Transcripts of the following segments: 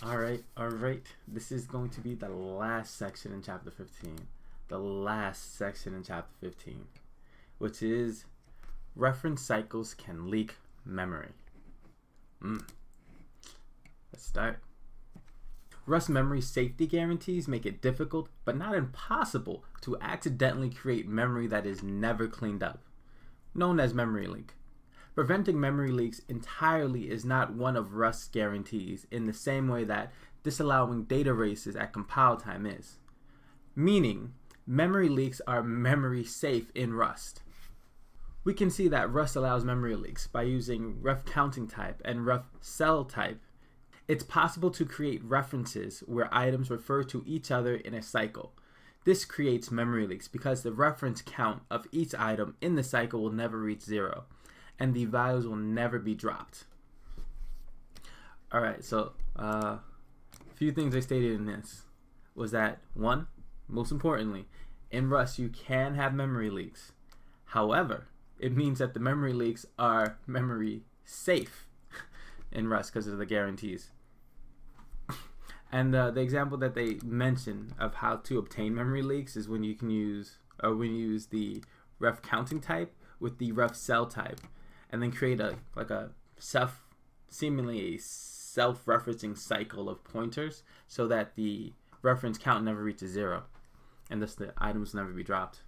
All right. This is going to be the last section in chapter 15. The last section in chapter 15, which is reference cycles can leak memory. Let's start. Rust memory safety guarantees make it difficult, but not impossible, to accidentally create memory that is never cleaned up, known as memory leak. Preventing memory leaks entirely is not one of Rust's guarantees in the same way that disallowing data races at compile time is. Meaning, memory leaks are memory safe in Rust. We can see that Rust allows memory leaks by using ref counting type and ref cell type. It's possible to create references where items refer to each other in a cycle. This creates memory leaks because the reference count of each item in the cycle will never reach 0. And the values will never be dropped. Alright, so a few things I stated in this was that, one, most importantly, in Rust you can have memory leaks. However, it means that the memory leaks are memory safe in Rust because of the guarantees. And the example that they mention of how to obtain memory leaks is when you use the ref counting type with the ref cell type, and then create seemingly a self-referencing cycle of pointers so that the reference count never reaches 0, and thus the items never be dropped.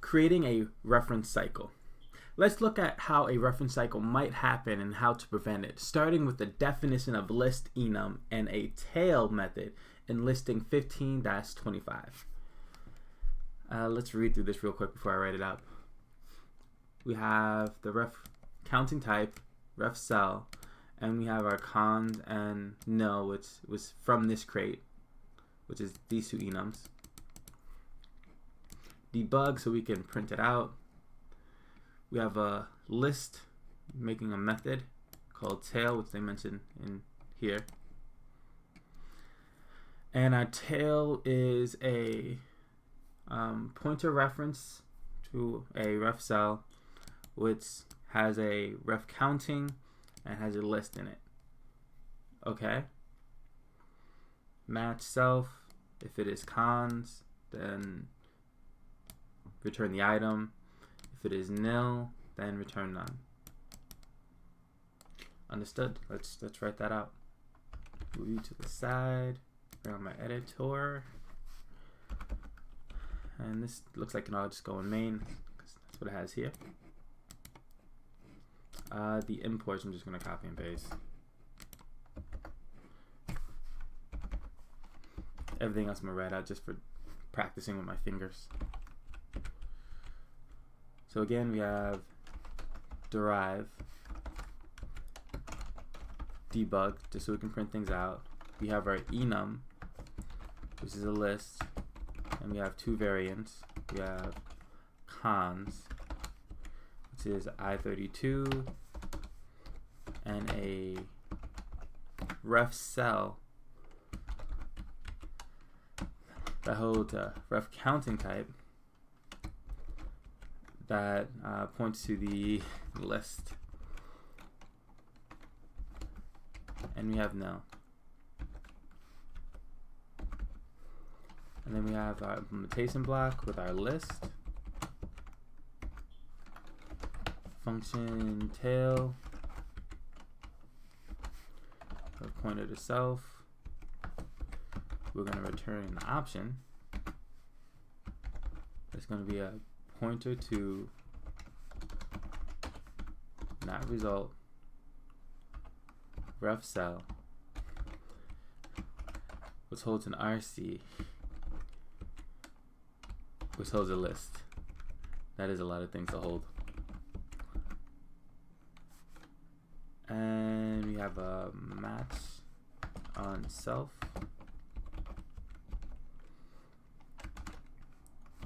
Creating a reference cycle. Let's look at how a reference cycle might happen and how to prevent it, starting with the definition of list enum and a tail method in listing 15-25. Let's read through this real quick before I write it up. We have the ref counting type, ref cell, and we have our cons and nil, which was from this crate, which is these two enums. Debug, so we can print it out. We have a list making a method called tail, which they mentioned in here. And our tail is a pointer reference to a ref cell, which has a ref counting and has a list in it. Okay. Match self. If it is cons, then return the item. If it is nil, then return none. Understood? Let's write that out. Move you to the side. Bring on my editor. And this looks like I'll just go in main, because that's what it has here. The imports, I'm just going to copy and paste. Everything else I'm going to write out just for practicing with my fingers. So again, we have derive, debug, just so we can print things out. We have our enum, which is a list, and we have two variants. We have cons, which is I32, and a ref cell that holds a ref counting type that points to the list. And we have nil. And then we have our implementation block with our list, function tail, a pointer to self. We're going to return an option. It's going to be a pointer to not result ref cell, which holds an RC, which holds a list. That is a lot of things to hold. And we have a match on self.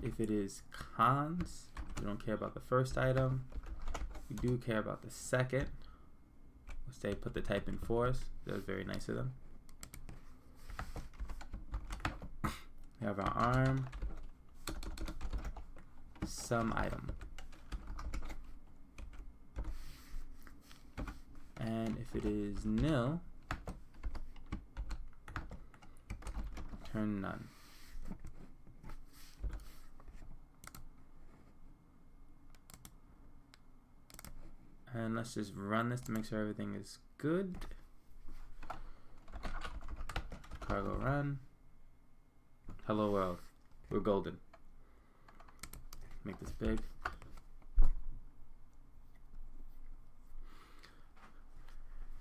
If it is cons, we don't care about the first item. We do care about the second, which they put the type in for us. That was very nice of them. We have our arm, some item. If it is nil, turn none. And let's just run this to make sure everything is good. Cargo run. Hello world. We're golden. Make this big.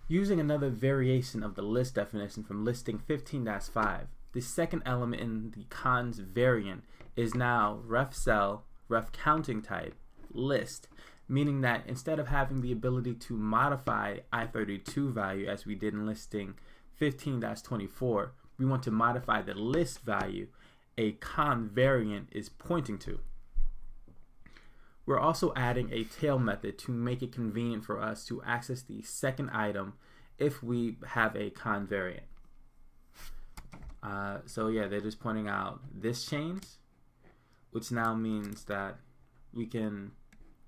Using another variation of the list definition from listing 15-5, the second element in the cons variant is now ref cell, ref counting type, list, meaning that instead of having the ability to modify I32 value as we did in listing 15-24, we want to modify the list value a con variant is pointing to. We're also adding a tail method to make it convenient for us to access the second item if we have a con variant. So yeah, they're just pointing out this change, which now means that we can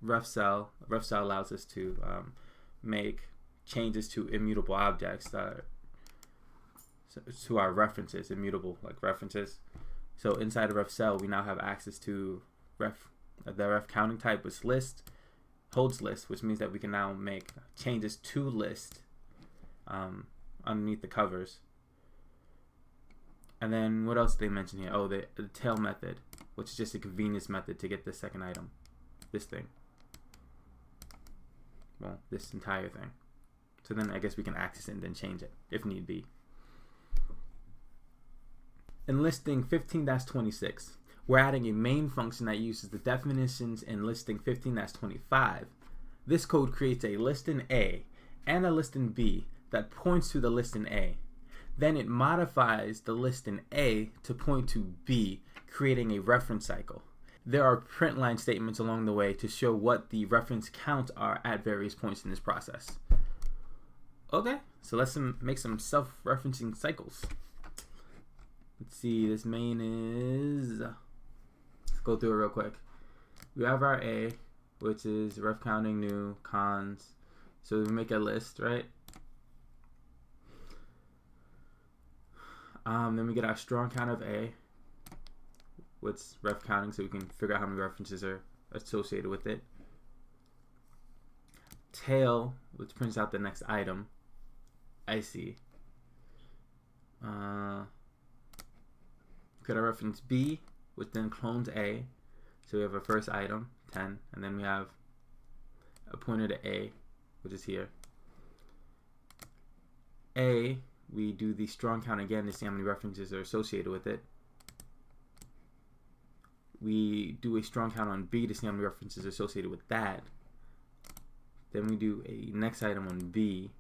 ref cell allows us to make changes to immutable objects that are, to our references, immutable like references. So inside of ref cell, we now have access to the ref counting type, which holds list, which means that we can now make changes to list underneath the covers. And then what else did they mention here? Oh, the tail method, which is just a convenience method to get the second item, this thing. Well, this entire thing. So then I guess we can access it and then change it if need be. In listing 15-26, we're adding a main function that uses the definitions in listing 15-25. This code creates a list in A and a list in B that points to the list in A. Then it modifies the list in A to point to B, creating a reference cycle. There are print line statements along the way to show what the reference counts are at various points in this process. Okay, so let's make some self-referencing cycles. Let's see, this main is, let's go through it real quick. We have our A, which is ref counting new cons. So we make a list, right? Then we get our strong count of A, which ref counting, so we can figure out how many references are associated with it. Tail, which prints out the next item. I see. Got our reference B, which then clones A. So we have our first item, 10, and then we have a pointer to A, which is here. A, we do the strong count again to see how many references are associated with it. We do a strong count on B to see how many references are associated with that. Then we do a next item on B.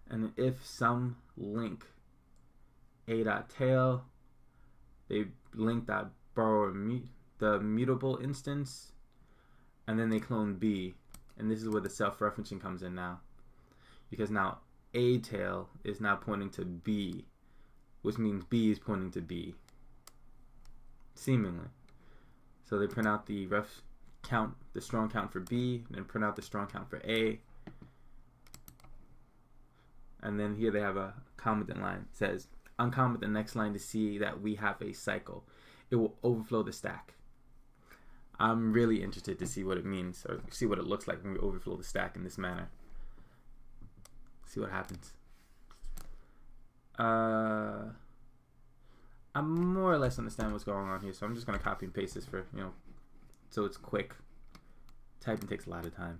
And if some link A.tail, they link that borrow the mutable instance, and then they clone B. And this is where the self-referencing comes in now. Because now A.tail is now pointing to B, which means B is pointing to B, seemingly. So they print out the ref count, the strong count for B, and then print out the strong count for A. And then here they have a commented line. It says, uncomment the next line to see that we have a cycle. It will overflow the stack. I'm really interested to see what it means, or see what it looks like when we overflow the stack in this manner. See what happens. I more or less understand what's going on here, so I'm just gonna copy and paste this for, so it's quick. Typing takes a lot of time.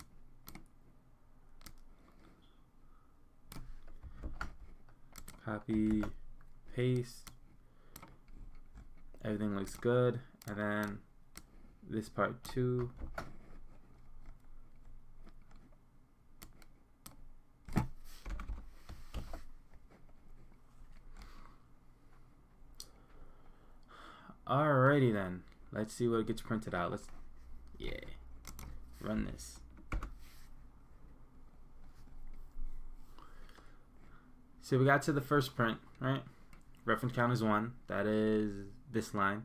Copy, paste. Everything looks good, and then this part too. Alrighty then, let's see what gets printed out. Run this. So we got to the first print, right? Reference count is 1. That is this line.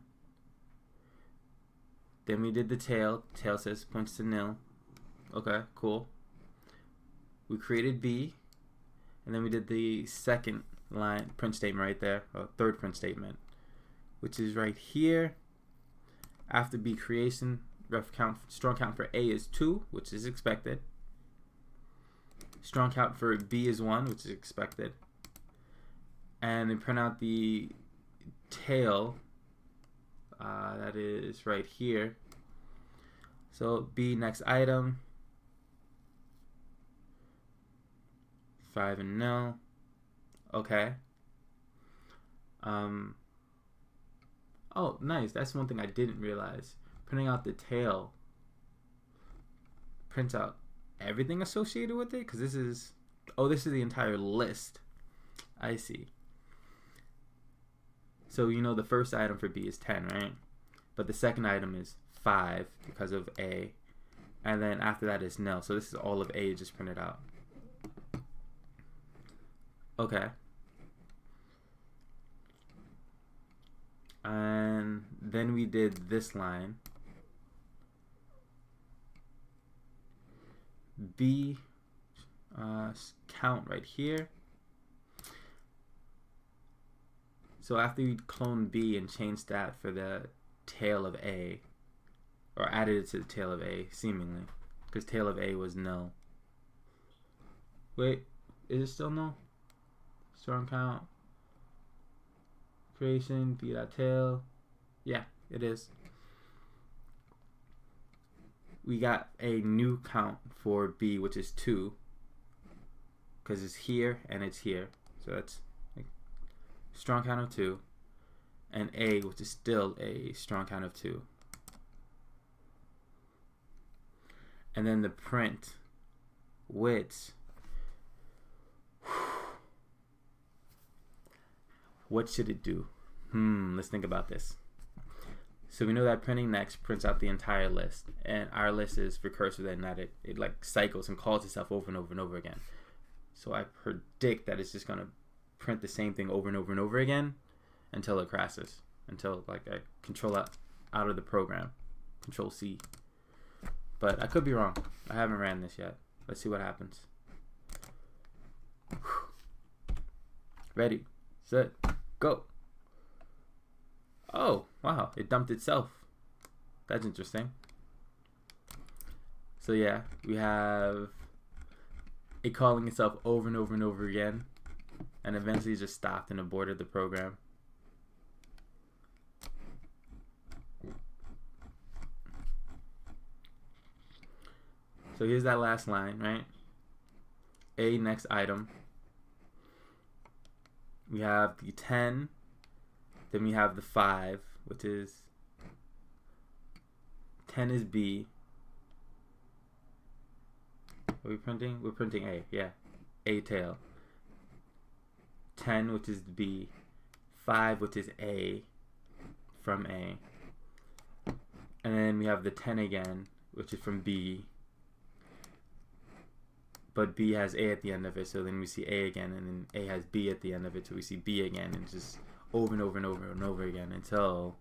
Then we did the tail. Tail says points to nil. Okay, cool. we created B, and then we did the second line print statement right there, or third print statement, which is right here. After B creation, ref count, strong count for A is 2, which is expected. Strong count for B is 1, which is expected. And then print out the tail, that is right here. So B next item, 5 and no. Okay. Oh, nice. That's one thing I didn't realize. Printing out the tail prints out everything associated with it, because this is the entire list. I see. So you know the first item for B is 10, right? But the second item is 5 because of A, and then after that is nil. So this is all of A just printed out. Okay. And then we did this line. B count right here. So after we clone B and changed that for the tail of A, or added it to the tail of A, seemingly, because tail of A was null. Wait, is it still null? Strong count, creation, B.tail. Yeah, it is. We got a new count for B, which is 2, because it's here and it's here. So that's like strong count of 2, and A, which is still a strong count of 2. And then the print, which, what should it do? Let's think about this. So we know that printing next prints out the entire list, and our list is recursive in that it like cycles and calls itself over and over and over again. So I predict that it's just gonna print the same thing over and over and over again until it crashes, until like I control out of the program, Control C. But I could be wrong. I haven't ran this yet. Let's see what happens. Ready, set, go. Oh, wow, it dumped itself. That's interesting. So yeah, we have it calling itself over and over and over again, and eventually just stopped and aborted the program. So here's that last line, right? A next item. We have the 10. Then we have the 5, which is 10 is B. Are we printing? We're printing A, yeah. A tail. 10, which is B. 5, which is A from A. And then we have the 10 again, which is from B. But B has A at the end of it, so then we see A again, and then A has B at the end of it, so we see B again, and just over and over and over and over again until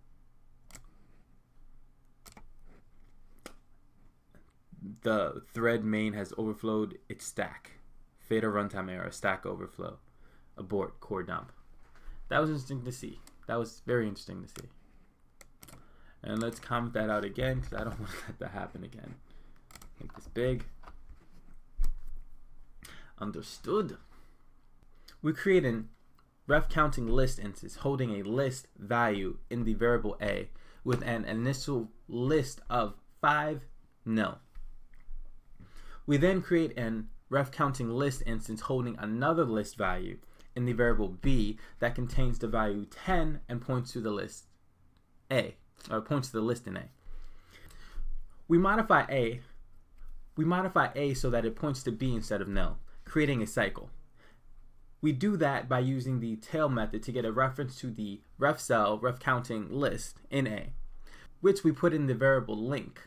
the thread main has overflowed its stack. Fatal runtime error, stack overflow, abort, core dump. That was interesting to see. That was very interesting to see. And let's comment that out again, because I don't want to let that happen again. Make this big. Understood. We create an ref counting list instance holding a list value in the variable A with an initial list of 5 nil. We then create an ref counting list instance holding another list value in the variable B that contains the value 10 and points to the list A, or points to the list in A. We modify A so that it points to B instead of nil, creating a cycle. We do that by using the tail method to get a reference to the ref cell ref counting list in A, which we put in the variable link.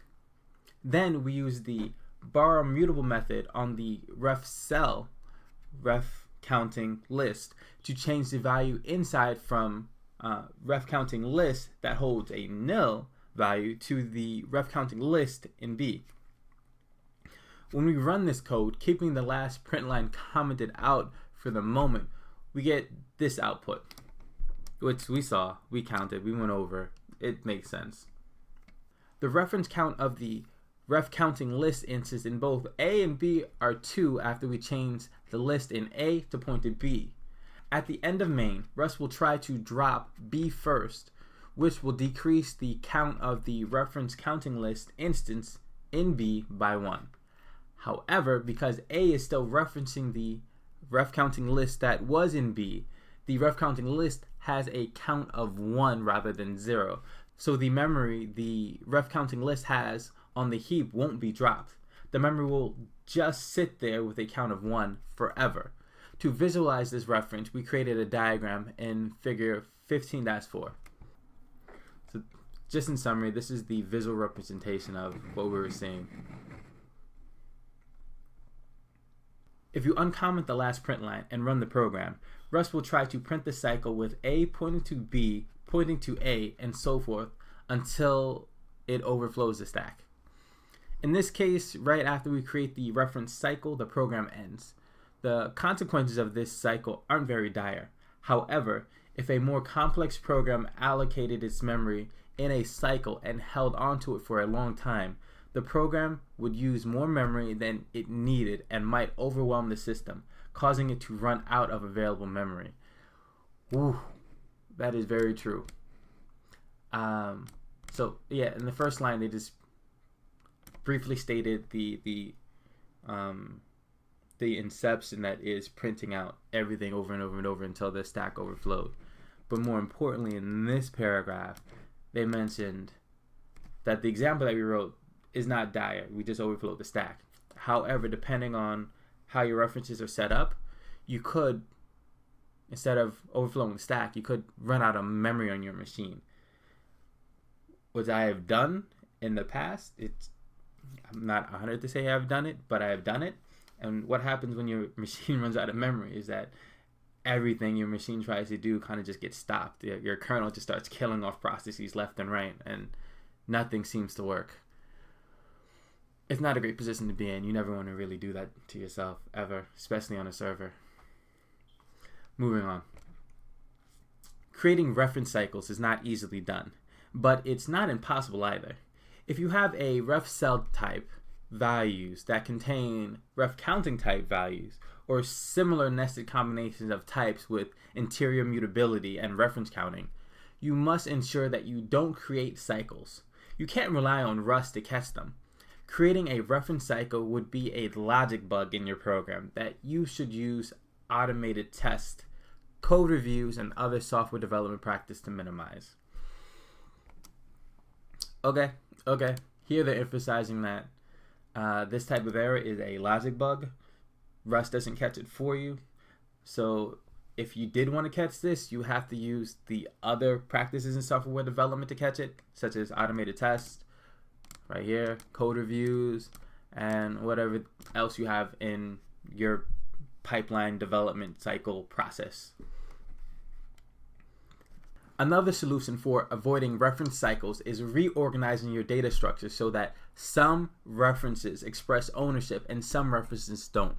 Then we use the borrow mutable method on the ref cell ref counting list to change the value inside from ref counting list that holds a nil value to the ref counting list in B. When we run this code, keeping the last print line commented out for the moment, we get this output, which we saw, we counted, we went over. It makes sense. The reference count of the ref counting list instance in both A and B are 2 after we change the list in A to point to B. At the end of main, Rust will try to drop B first, which will decrease the count of the reference counting list instance in B by 1. However, because A is still referencing the ref counting list that was in B, the ref counting list has a count of 1 rather than 0. So the memory the ref counting list has on the heap won't be dropped. The memory will just sit there with a count of 1 forever. To visualize this reference, we created a diagram in figure 15-4. So just in summary, this is the visual representation of what we were seeing. If you uncomment the last print line and run the program, Rust will try to print the cycle with A pointing to B, pointing to A, and so forth until it overflows the stack. In this case, right after we create the reference cycle, the program ends. The consequences of this cycle aren't very dire. However, if a more complex program allocated its memory in a cycle and held onto it for a long time, the program would use more memory than it needed and might overwhelm the system, causing it to run out of available memory. Ooh, that is very true. So yeah, in the first line, they just briefly stated the inception that is printing out everything over and over and over until the stack overflowed. But more importantly, in this paragraph, they mentioned that the example that we wrote is not dire. We just overflowed the stack. However, depending on how your references are set up, you could, instead of overflowing the stack, you could run out of memory on your machine. Which I have done in the past. I'm not 100 to say I've done it, but I have done it. And what happens when your machine runs out of memory is that everything your machine tries to do kind of just gets stopped. Your kernel just starts killing off processes left and right, and nothing seems to work. It's not a great position to be in. You never want to really do that to yourself, ever, especially on a server. Moving on. Creating reference cycles is not easily done, but it's not impossible either. If you have a ref cell type values that contain ref counting type values, or similar nested combinations of types with interior mutability and reference counting, you must ensure that you don't create cycles. You can't rely on Rust to catch them. Creating a reference cycle would be a logic bug in your program that you should use automated test, code reviews, and other software development practice to minimize. Okay. Here they're emphasizing that this type of error is a logic bug. Rust doesn't catch it for you. So if you did want to catch this, you have to use the other practices in software development to catch it, such as automated tests, right here, code reviews, and whatever else you have in your pipeline development cycle process. Another solution for avoiding reference cycles is reorganizing your data structure so that some references express ownership and some references don't.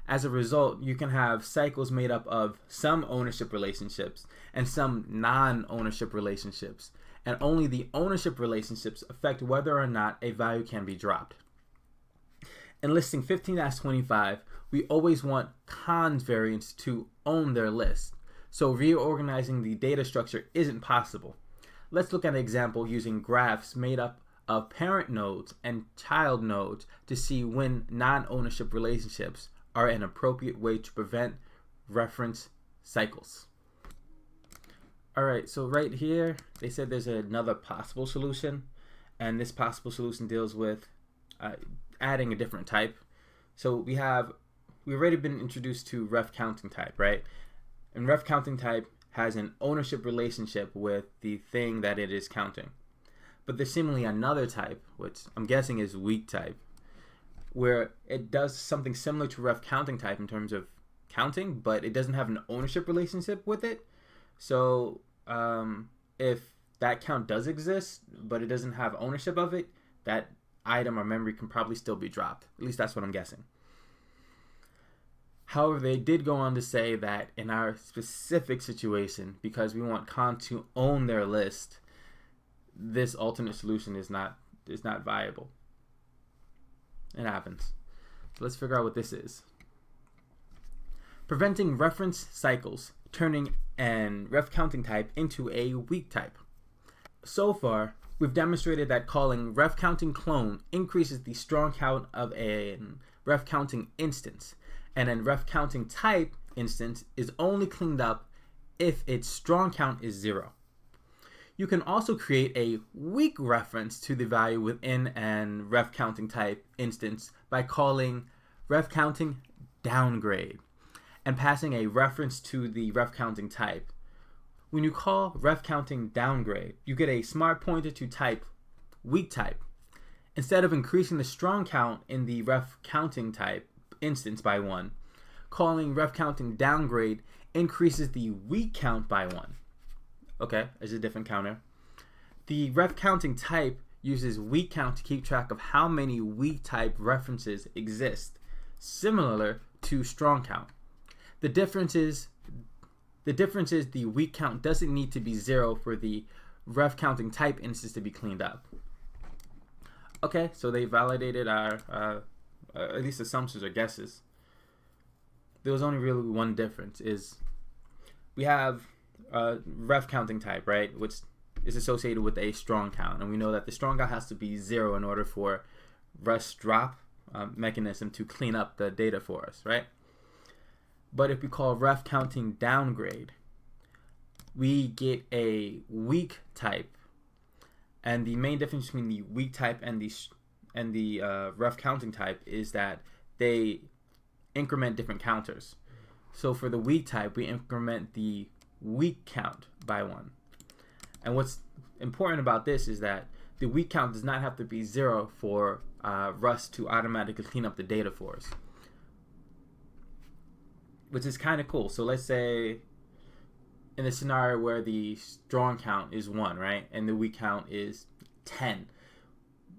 As a result, you can have cycles made up of some ownership relationships and some non-ownership relationships, and only the ownership relationships affect whether or not a value can be dropped. In listing 15-25, we always want cons variants to own their list, so reorganizing the data structure isn't possible. Let's look at an example using graphs made up of parent nodes and child nodes to see when non-ownership relationships are an appropriate way to prevent reference cycles. Alright, so right here, they said there's another possible solution, and this possible solution deals with adding a different type. So we've already been introduced to ref counting type, right? And ref counting type has an ownership relationship with the thing that it is counting. But there's seemingly another type, which I'm guessing is weak type, where it does something similar to ref counting type in terms of counting, but it doesn't have an ownership relationship with it. So if that count does exist, but it doesn't have ownership of it, that item or memory can probably still be dropped. At least that's what I'm guessing. However, they did go on to say that in our specific situation, because we want Khan to own their list, this alternate solution is not viable. It happens. So let's figure out what this is. Preventing reference cycles, turning an ref counting type into a weak type. So far, we've demonstrated that calling ref counting clone increases the strong count of a ref counting instance, and a ref counting type instance is only cleaned up if its strong count is 0. You can also create a weak reference to the value within an ref counting type instance by calling ref counting downgrade and passing a reference to the ref counting type. When you call ref counting downgrade, you get a smart pointer to type weak type. Instead of increasing the strong count in the ref counting type instance by 1, calling ref counting downgrade increases the weak count by 1. Okay, there's a different counter. The ref counting type uses weak count to keep track of how many weak type references exist, similar to strong count. The difference is the weak count doesn't need to be 0 for the ref counting type instance to be cleaned up. Okay, so they validated our at least assumptions or guesses. There was only really one difference, is we have ref counting type, right, which is associated with a strong count, and we know that the strong count has to be 0 in order for ref drop mechanism to clean up the data for us, right? But if we call ref counting downgrade, we get a weak type, and the main difference between the weak type and the ref counting type is that they increment different counters. So for the weak type, we increment the weak count by 1. And what's important about this is that the weak count does not have to be 0 for Rust to automatically clean up the data for us, which is kind of cool. So let's say in a scenario where the strong count is 1, right, and the weak count is 10,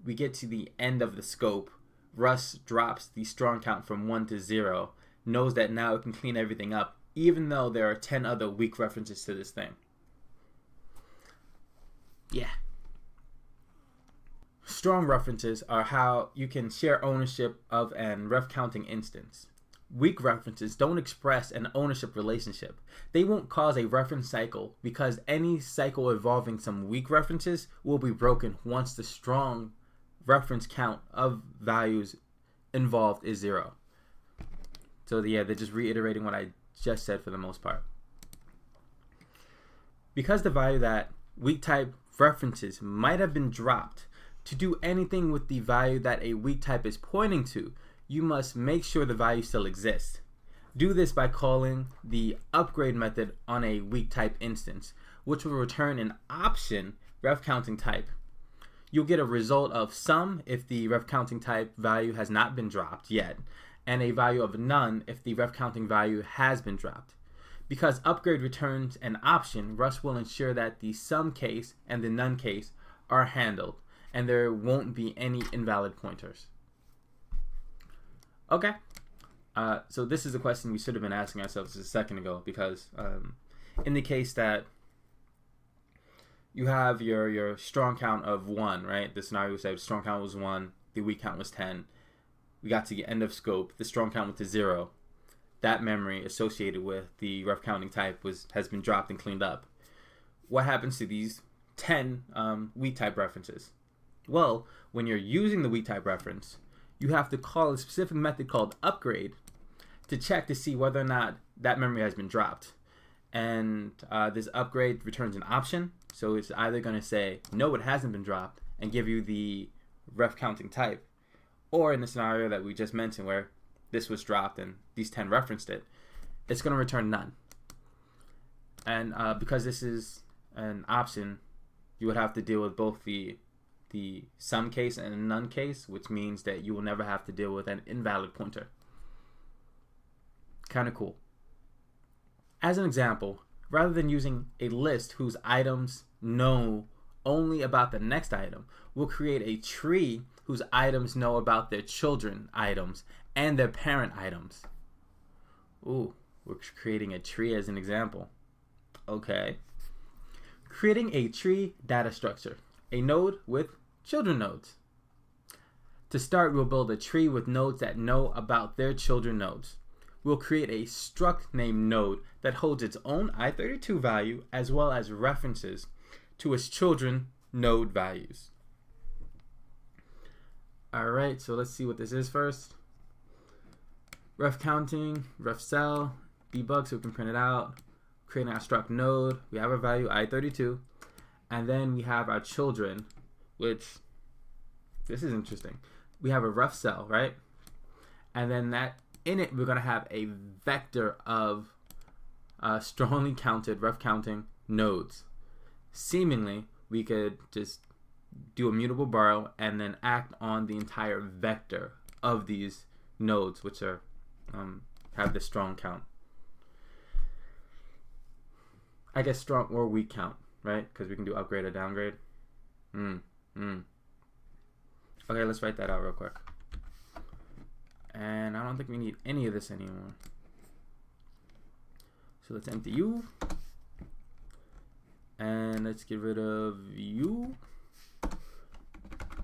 we get to the end of the scope, Rust drops the strong count from 1 to 0, knows that now it can clean everything up, even though there are 10 other weak references to this thing. Yeah. Strong references are how you can share ownership of an ref counting instance. Weak references don't express an ownership relationship. They won't cause a reference cycle because any cycle involving some weak references will be broken once the strong reference count of values involved is 0. So yeah, they're just reiterating what I just said for the most part. Because the value that weak type references might have been dropped, to do anything with the value that a weak type is pointing to, you must make sure the value still exists. Do this by calling the upgrade method on a weak type instance, which will return an option ref counting type. You'll get a result of sum if the ref counting type value has not been dropped yet, and a value of none if the ref counting value has been dropped. Because upgrade returns an option, Rust will ensure that the sum case and the none case are handled, and there won't be any invalid pointers. Okay, so this is a question we should have been asking ourselves a second ago, because in the case that you have your strong count of 1, right? The scenario said strong count was 1, the weak count was 10. We got to the end of scope, the strong count went to 0. That memory associated with the ref counting type has been dropped and cleaned up. What happens to these 10 weak type references? Well, when you're using the weak type reference, you have to call a specific method called upgrade to check to see whether or not that memory has been dropped. And this upgrade returns an option, so it's either going to say no, it hasn't been dropped, and give you the ref counting type, or in the scenario that we just mentioned where this was dropped and these 10 referenced it, it's going to return none. And because this is an option, you would have to deal with both the sum case and a none case, which means that you will never have to deal with an invalid pointer. Kind of cool. As an example, rather than using a list whose items know only about the next item. We'll create a tree whose items know about their children items and their parent items. Ooh, we're creating a tree as an example. Okay. Creating a tree data structure, a node with children nodes. To start, we'll build a tree with nodes that know about their children nodes. We'll create a struct named node that holds its own i32 value as well as references to its children node values. Alright, so let's see what this is first. Ref counting, ref cell, debug so we can print it out. Creating our struct node, we have our value i32, and then we have our children, which, this is interesting. We have a ref cell, right? And then that in it, we're going to have a vector of strongly counted ref counting nodes. Seemingly, we could just do a mutable borrow and then act on the entire vector of these nodes, which are have this strong count. I guess strong or weak count, right? Because we can do upgrade or downgrade. Okay, let's write that out real quick. And I don't think we need any of this anymore. So let's empty U. And let's get rid of U.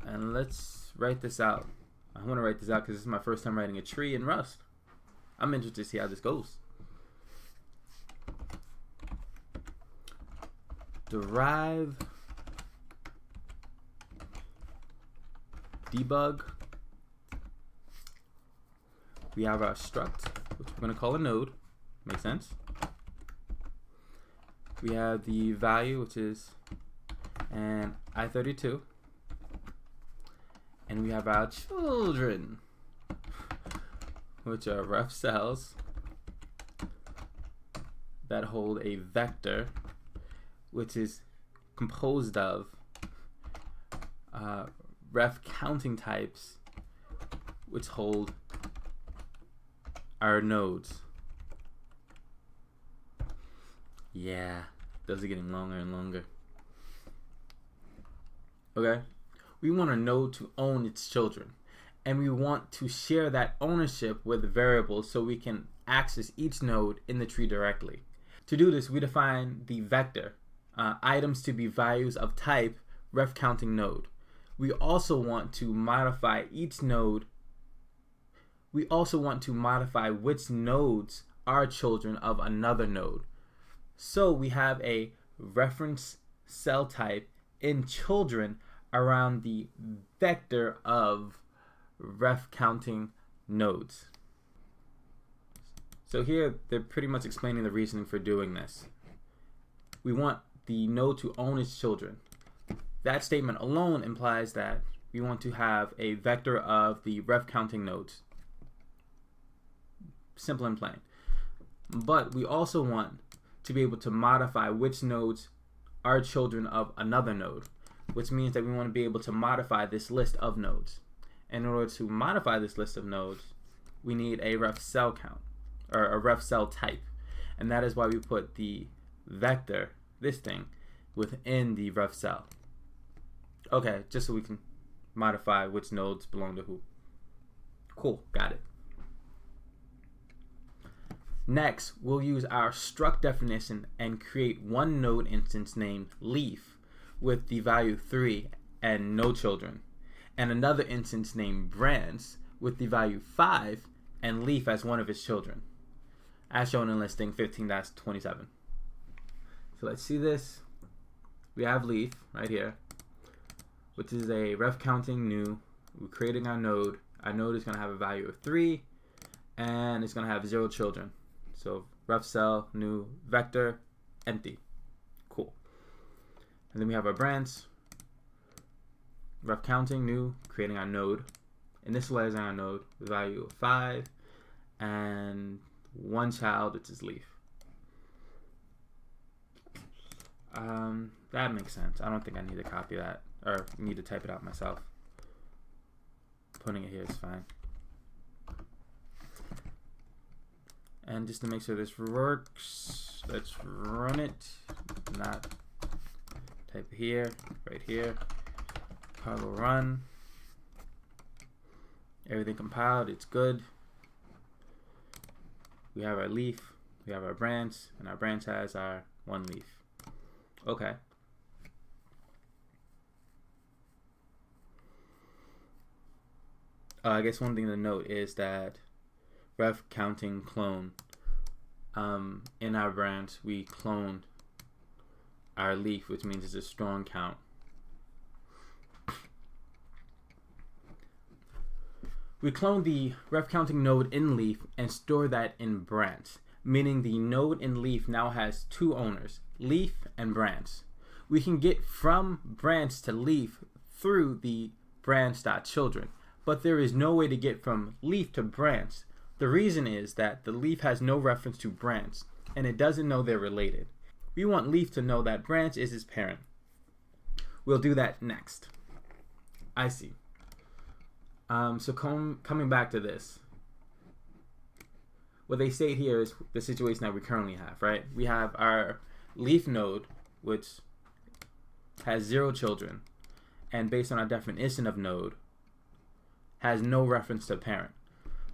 And let's write this out. I want to write this out because this is my first time writing a tree in Rust. I'm interested to see how this goes. Derive debug. We have our struct, which we're going to call a node. Makes sense. We have the value, which is an i32. And we have our children, which are ref cells that hold a vector, which is composed of ref counting types, which hold our nodes. Yeah, those are getting longer and longer. Okay, we want a node to own its children, and we want to share that ownership with variables so we can access each node in the tree directly. To do this, we define the vector items to be values of type ref counting node. We also want to modify each node. We also want to modify which nodes are children of another node. So we have a reference cell type in children around the vector of ref counting nodes. So here they're pretty much explaining the reasoning for doing this. We want the node to own its children. That statement alone implies that we want to have a vector of the ref counting nodes. Simple and plain. But we also want to be able to modify which nodes are children of another node, which means that we want to be able to modify this list of nodes. In order to modify this list of nodes, we need a ref cell count, or a ref cell type. And that is why we put the vector, this thing, within the ref cell. Okay, just so we can modify which nodes belong to who. Cool, got it. Next, we'll use our struct definition and create one node instance named leaf with the value 3 and no children, and another instance named branch with the value 5 and leaf as one of its children, as shown in listing 15-27. So let's see this. We have leaf right here, which is a ref counting new. We're creating our node. Our node is going to have a value of 3, and it's going to have 0 children. So ref cell, new vector, empty. Cool. And then we have our branch, ref counting, new, creating our node, initializing our node with value of 5, and 1 child, which is leaf. That makes sense. I don't think I need to copy that, or need to type it out myself. Putting it here is fine. And just to make sure this works, let's run it, not type it here, right here, cargo run. Everything compiled, it's good. We have our leaf, we have our branch, and our branch has our one leaf. Okay. I guess one thing to note is that ref counting clone. In our branch, we cloned our leaf, which means it's a strong count. We clone the ref counting node in leaf and store that in branch, meaning the node in leaf now has two owners, leaf and branch. We can get from branch to leaf through the branch.children, but there is no way to get from leaf to branch. The reason is that the leaf has no reference to branch, and it doesn't know they're related. We want leaf to know that branch is its parent. We'll do that next. I see. So coming back to this, what they state here is the situation that we currently have, right? We have our leaf node, which has 0 children, and based on our definition of node, has no reference to parent.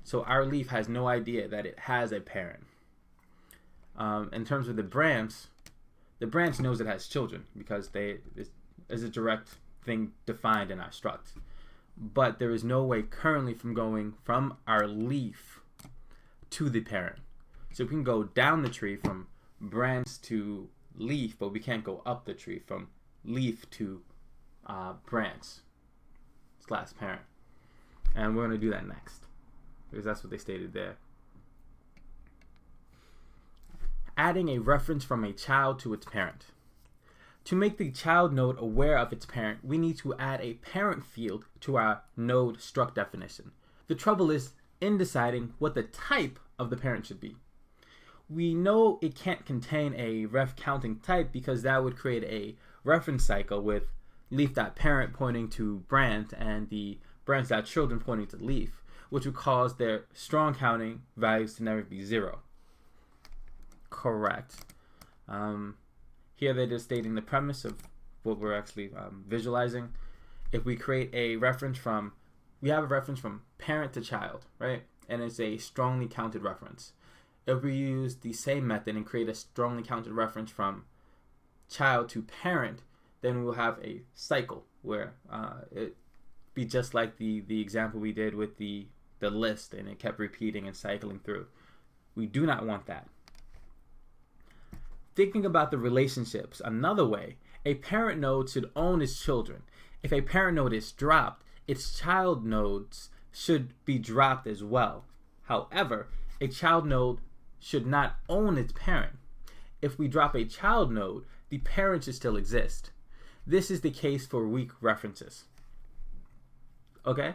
So our leaf has no idea that it has a parent. In terms of the branch knows it has children because it's a direct thing defined in our struct. But there is no way currently from going from our leaf to the parent. So we can go down the tree from branch to leaf, but we can't go up the tree from leaf to branch / parent. And we're going to do that next, because that's what they stated there. Adding a reference from a child to its parent. To make the child node aware of its parent, we need to add a parent field to our node struct definition. The trouble is in deciding what the type of the parent should be. We know it can't contain a ref counting type because that would create a reference cycle with leaf.parent pointing to branch and the branch.children pointing to leaf, which would cause their strong counting values to never be 0. Correct. Here they're just stating the premise of what we're actually visualizing. If we create a reference from, we have a reference from parent to child, right? And it's a strongly counted reference. If we use the same method and create a strongly counted reference from child to parent, then we'll have a cycle where it be just like the example we did with the list, and it kept repeating and cycling through. We do not want that. Thinking about the relationships another way, a parent node should own its children. If a parent node is dropped, its child nodes should be dropped as well. However, a child node should not own its parent. If we drop a child node, the parent should still exist. This is the case for weak references. Okay?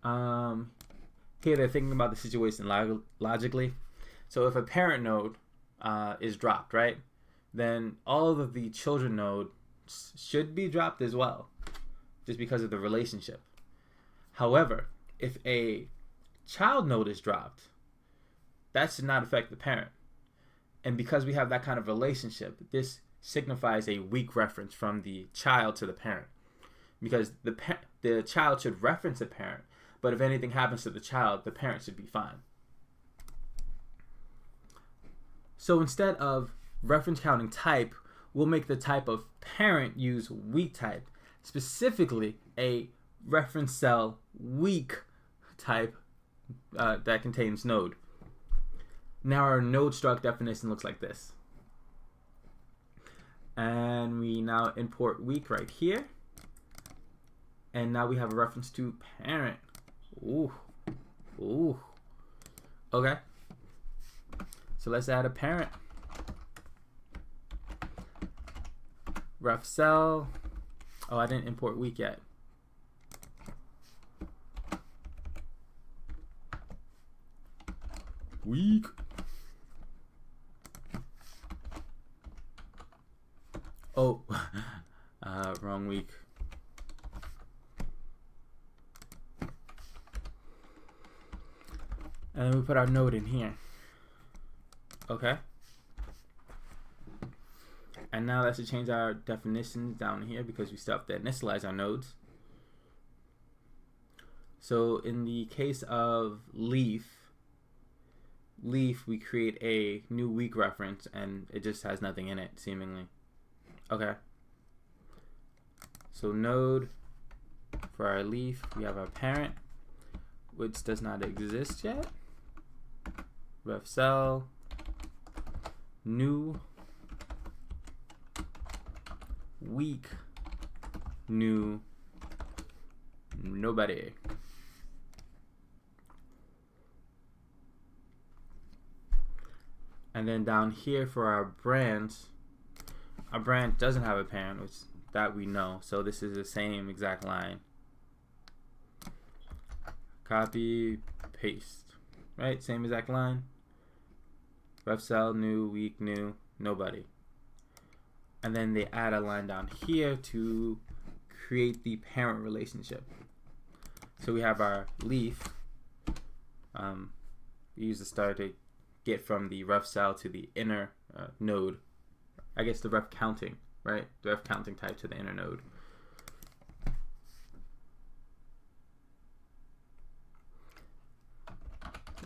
Here they're thinking about the situation logically. So if a parent node is dropped, right, then all of the children nodes should be dropped as well, just because of the relationship. However, if a child node is dropped, that should not affect the parent. And because we have that kind of relationship, this signifies a weak reference from the child to the parent, because the child should reference the parent, but if anything happens to the child, the parent should be fine. So instead of reference counting type, we'll make the type of parent use weak type, specifically a reference cell weak type that contains node. Now our node struct definition looks like this. And we now import weak right here. And now we have a reference to parent. Ooh. Ooh. Okay. So let's add a parent. Ref cell. Oh, I didn't import weak yet. Weak. Oh, wrong week. And then we put our node in here. Okay. And now let's change our definitions down here because we still have to initialize our nodes. So in the case of leaf, we create a new week reference and it just has nothing in it, seemingly. Okay. So node for our leaf, we have our parent, which does not exist yet. Ref cell, new, week, new, nobody. And then down here for our branch doesn't have a parent, which that we know. So this is the same exact line. Copy, paste, right? Same exact line. Ref cell, new, week, new, nobody. And then they add a line down here to create the parent relationship. So we have our leaf. We use the star to get from the ref cell to the inner node. I guess the ref counting, right? The ref counting type to the inner node.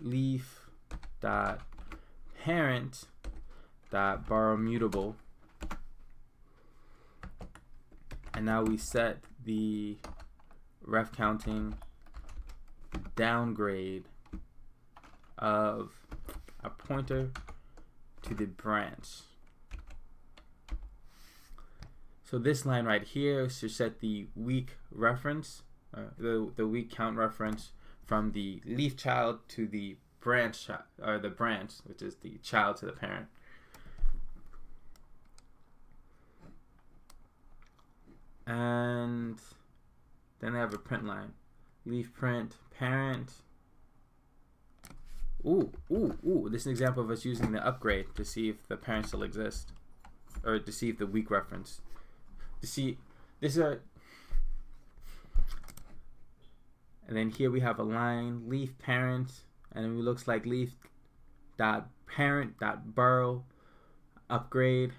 Leaf dot parent dot borrow mutable. And now we set the ref counting downgrade of a pointer to the branch. So this line right here should set the week reference, the week count reference from the leaf child to the branch, or the branch, which is the child to the parent. And then they have a print line. Leaf print parent. Ooh. This is an example of us using the upgrade to see if the parent still exists, or to see if the week reference. To see, this is our. And then here we have a line, leaf parent, and it looks like leaf dot parent dot borrow upgrade.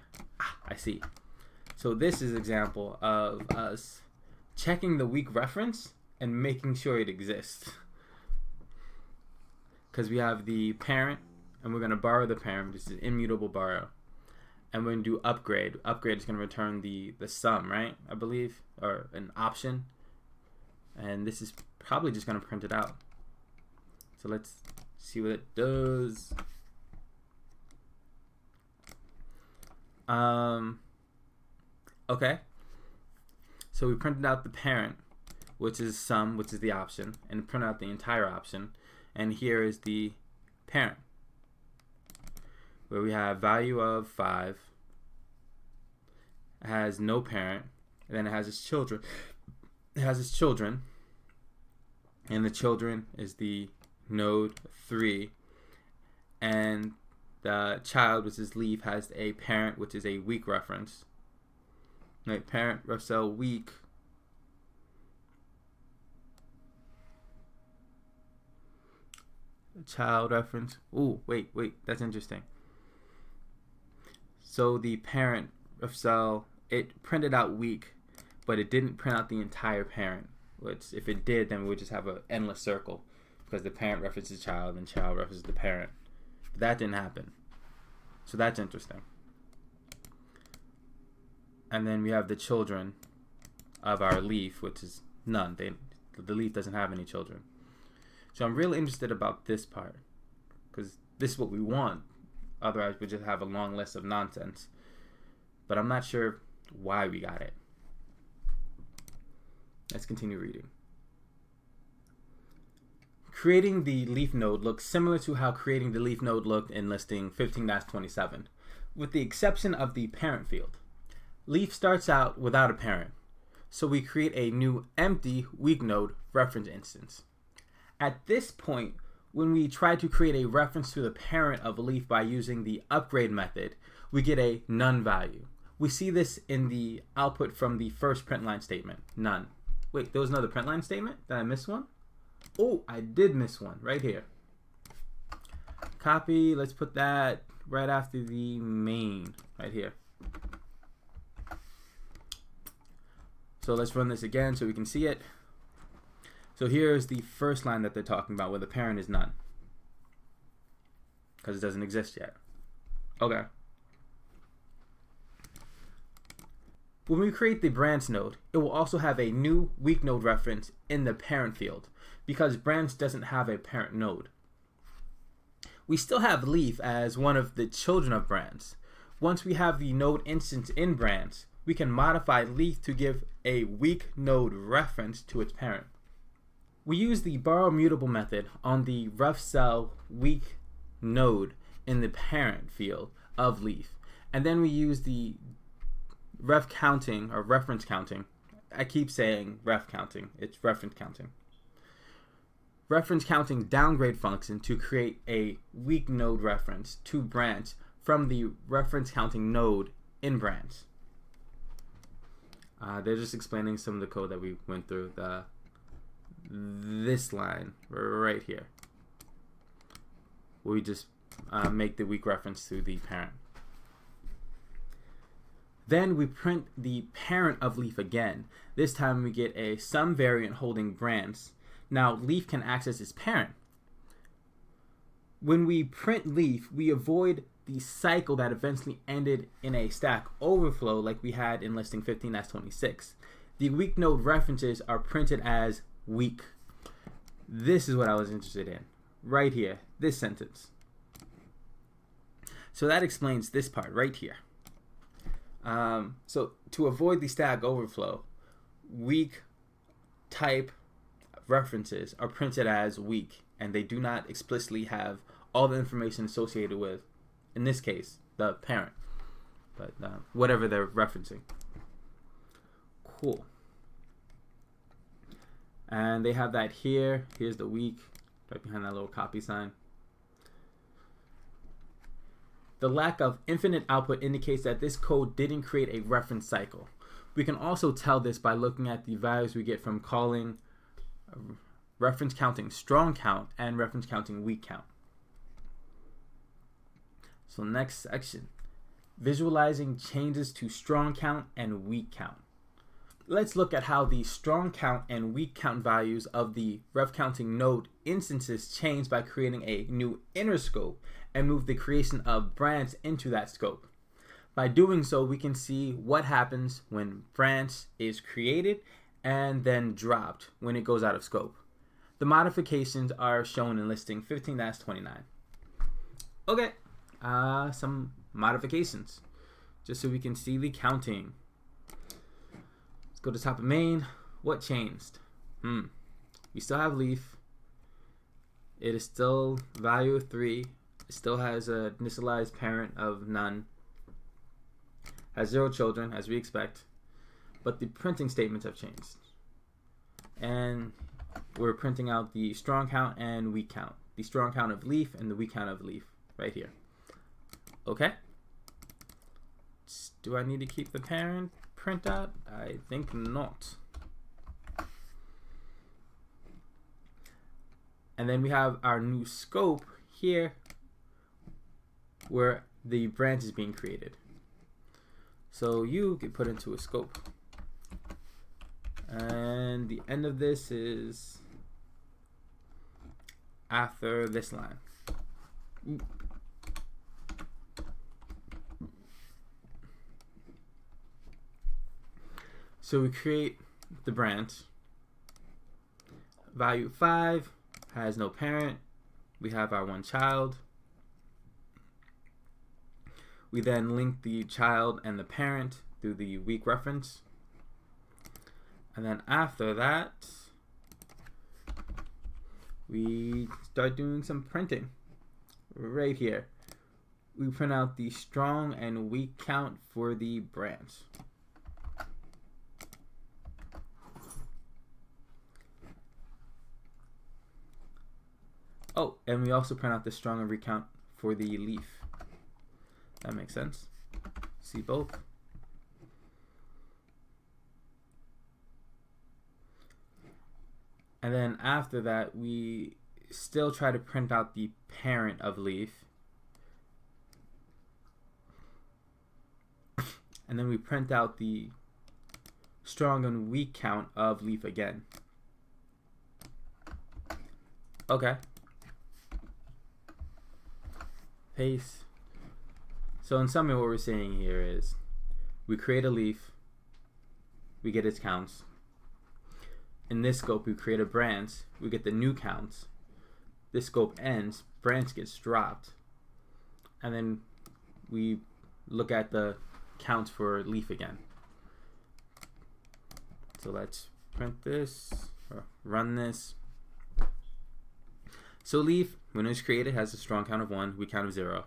I see. So this is an example of us checking the week reference and making sure it exists. Because we have the parent, and we're going to borrow the parent, which is immutable borrow. And we're going to do upgrade. Upgrade is going to return the sum, right? I believe, or an option. And this is probably just going to print it out. So let's see what it does. Okay. So we printed out the parent, which is sum, which is the option, and print out the entire option. And here is the parent, where we have value of 5. It has no parent, and then it has its children. It has its children, and the children is the node 3, and the child, which is leaf, has a parent, which is a week reference. Right, parent ref cell week. Child reference. Ooh, wait, that's interesting. So the parent ref cell, it printed out week, but it didn't print out the entire parent, which if it did, then we would just have an endless circle, because the parent references child and child references the parent. But that didn't happen. So that's interesting. And then we have the children of our leaf, which is none. The leaf doesn't have any children. So I'm really interested about this part, because this is what we want. Otherwise, we just have a long list of nonsense. But I'm not sure why we got it. Let's continue reading. Creating the leaf node looks similar to how creating the leaf node looked in listing 15-27, with the exception of the parent field. Leaf starts out without a parent, so we create a new empty week node reference instance. At this point, when we try to create a reference to the parent of a leaf by using the upgrade method, we get a none value. We see this in the output from the first print line statement, none. Wait, there was another print line statement? Did I miss one? Oh, I did miss one right here. Copy, let's put that right after the main, right here. So let's run this again so we can see it. So here's the first line that they're talking about where the parent is none, because it doesn't exist yet. Okay. When we create the branch node, it will also have a new weak node reference in the parent field because branch doesn't have a parent node. We still have leaf as one of the children of branch. Once we have the node instance in branch, we can modify leaf to give a weak node reference to its parent. We use the borrow mutable method on the ref cell weak node in the parent field of leaf, and then we use the ref counting or reference counting. I keep saying ref counting, it's reference counting. Reference counting downgrade function to create a weak node reference to branch from the reference counting node in branch. They're just explaining some of the code that we went through. This line right here, where we just make the weak reference to the parent. Then we print the parent of leaf again. This time we get a sum variant holding branch. Now leaf can access its parent. When we print leaf, we avoid the cycle that eventually ended in a stack overflow like we had in listing 15-26. The weak node references are printed as weak. This is what I was interested in. Right here, this sentence. So that explains this part right here. So to avoid the stack overflow, weak type references are printed as weak, and they do not explicitly have all the information associated with, in this case, the parent, but whatever they're referencing. Cool. And they have that here. Here's the weak, right behind that little copy sign. The lack of infinite output indicates that this code didn't create a reference cycle. We can also tell this by looking at the values we get from calling reference counting strong count and reference counting weak count. So next section, visualizing changes to strong count and weak count. Let's look at how the strong count and weak count values of the ref counting node instances change by creating a new inner scope and move the creation of branch into that scope. By doing so, we can see what happens when branch is created and then dropped when it goes out of scope. The modifications are shown in listing 15-29. Okay, some modifications, just so we can see the counting. Let's go to top of main. What changed? We still have leaf. It is still value of 3. It still has a initialized parent of none. Has 0 children, as we expect. But the printing statements have changed. And we're printing out the strong count and weak count. The strong count of leaf and the weak count of leaf right here. Okay. Do I need to keep the parent print out? I think not. And then we have our new scope here where the branch is being created. So you get put into a scope. And the end of this is after this line. So we create the branch. Value 5 has no parent. We have our one child. We then link the child and the parent through the weak reference. And then after that, we start doing some printing. Right here, we print out the strong and weak count for the branch. Oh, and we also print out the strong and weak count for the leaf. That makes sense. See both. And then after that, we still try to print out the parent of leaf. And then we print out the strong and weak count of leaf again. Okay. Paste. So in summary, what we're saying here is we create a leaf, we get its counts. In this scope, we create a branch, we get the new counts. This scope ends, branch gets dropped, and then we look at the counts for leaf again. So let's print this, or run this. So leaf, when it was created, has a strong count of 1, weak count of 0.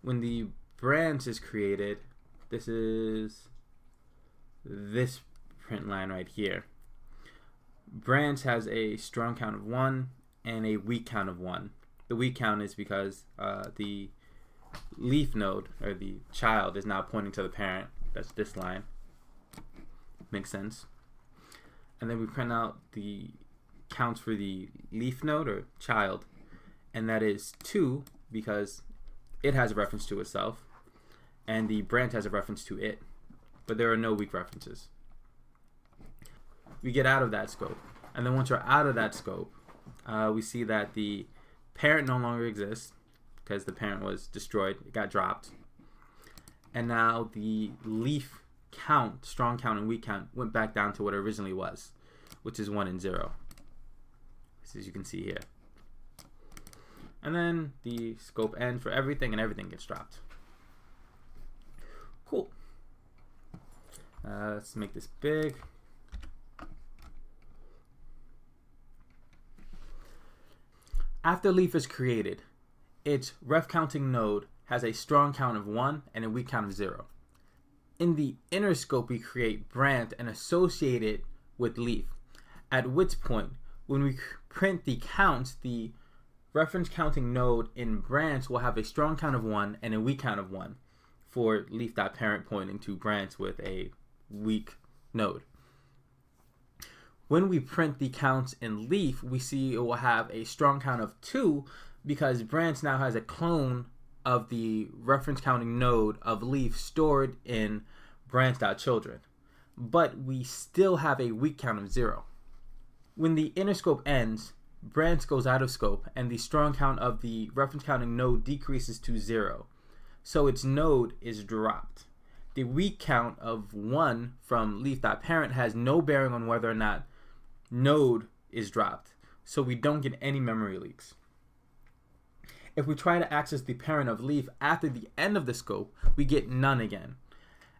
When the branch is created, this is this print line right here. Branch has a strong count of 1 and a weak count of 1. The weak count is because the leaf node, or the child, is now pointing to the parent. That's this line. Makes sense. And then we print out the counts for the leaf node, or child, and that is 2 because it has a reference to itself, and the branch has a reference to it, but there are no weak references. We get out of that scope, and then once we're out of that scope, we see that the parent no longer exists because the parent was destroyed, it got dropped, and now the leaf count, strong count and weak count, went back down to what it originally was, which is 1 and 0, as you can see here. And then the scope ends for everything, and everything gets dropped. Cool. Let's make this big. After leaf is created, its ref counting node has a strong count of 1 and a weak count of 0. In the inner scope, we create branch and associate it with leaf, at which point, when we print the counts, the reference counting node in branch will have a strong count of 1 and a weak count of 1 for leaf.parent pointing to branch with a weak node. When we print the counts in leaf, we see it will have a strong count of 2 because branch now has a clone of the reference counting node of leaf stored in branch.children, but we still have a weak count of 0. When the inner scope ends, branch goes out of scope and the strong count of the reference counting node decreases to 0, so its node is dropped. The weak count of 1 from leaf.parent has no bearing on whether or not node is dropped, so we don't get any memory leaks. If we try to access the parent of leaf after the end of the scope, we get none again.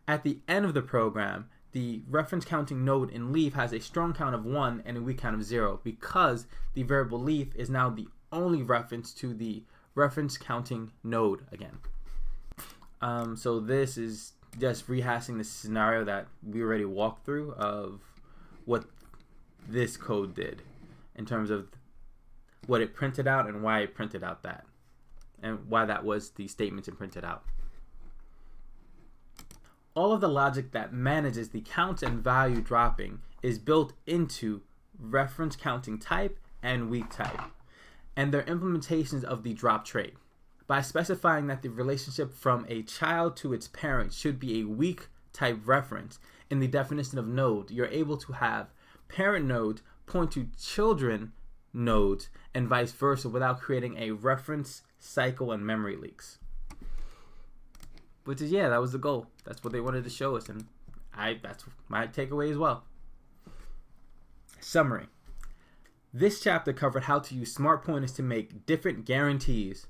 At the end of the program, the reference counting node in leaf has a strong count of 1 and a weak count of 0 because the variable leaf is now the only reference to the reference counting node again. So this is just rehashing the scenario that we already walked through of what this code did in terms of what it printed out and why it printed out that, and why that was the statements it printed out. All of the logic that manages the count and value dropping is built into reference counting type and weak type, and their implementations of the drop trait. By specifying that the relationship from a child to its parent should be a weak type reference in the definition of node, you're able to have parent nodes point to children nodes and vice versa without creating a reference cycle and memory leaks. Which is, yeah, that was the goal. That's what they wanted to show us, and that's my takeaway as well. Summary. This chapter covered how to use smart pointers to make different guarantees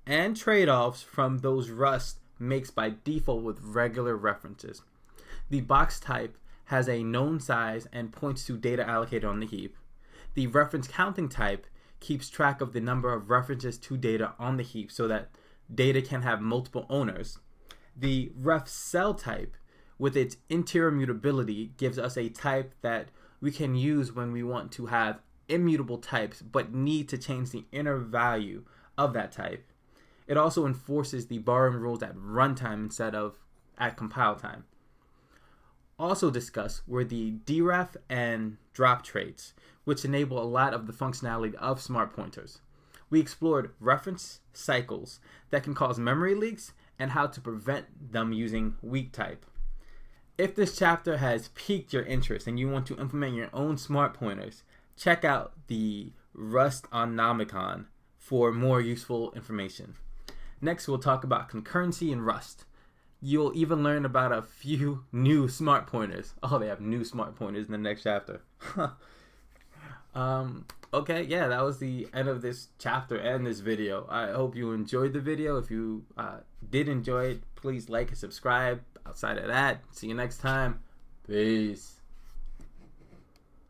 and trade-offs from those Rust makes by default with regular references. The box type has a known size and points to data allocated on the heap. The reference counting type keeps track of the number of references to data on the heap so that data can have multiple owners. The ref cell type, with its interior mutability, gives us a type that we can use when we want to have immutable types but need to change the inner value of that type. It also enforces the borrowing rules at runtime instead of at compile time. Also discussed were the deref and drop traits, which enable a lot of the functionality of smart pointers. We explored reference cycles that can cause memory leaks and how to prevent them using weak type. If this chapter has piqued your interest and you want to implement your own smart pointers, check out the Rustonomicon for more useful information. Next, we'll talk about concurrency in Rust. You'll even learn about a few new smart pointers. Oh, they have new smart pointers in the next chapter. Okay, yeah, that was the end of this chapter and this video. I hope you enjoyed the video. If you did enjoy it, please like and subscribe. Outside of that, see you next time. Peace.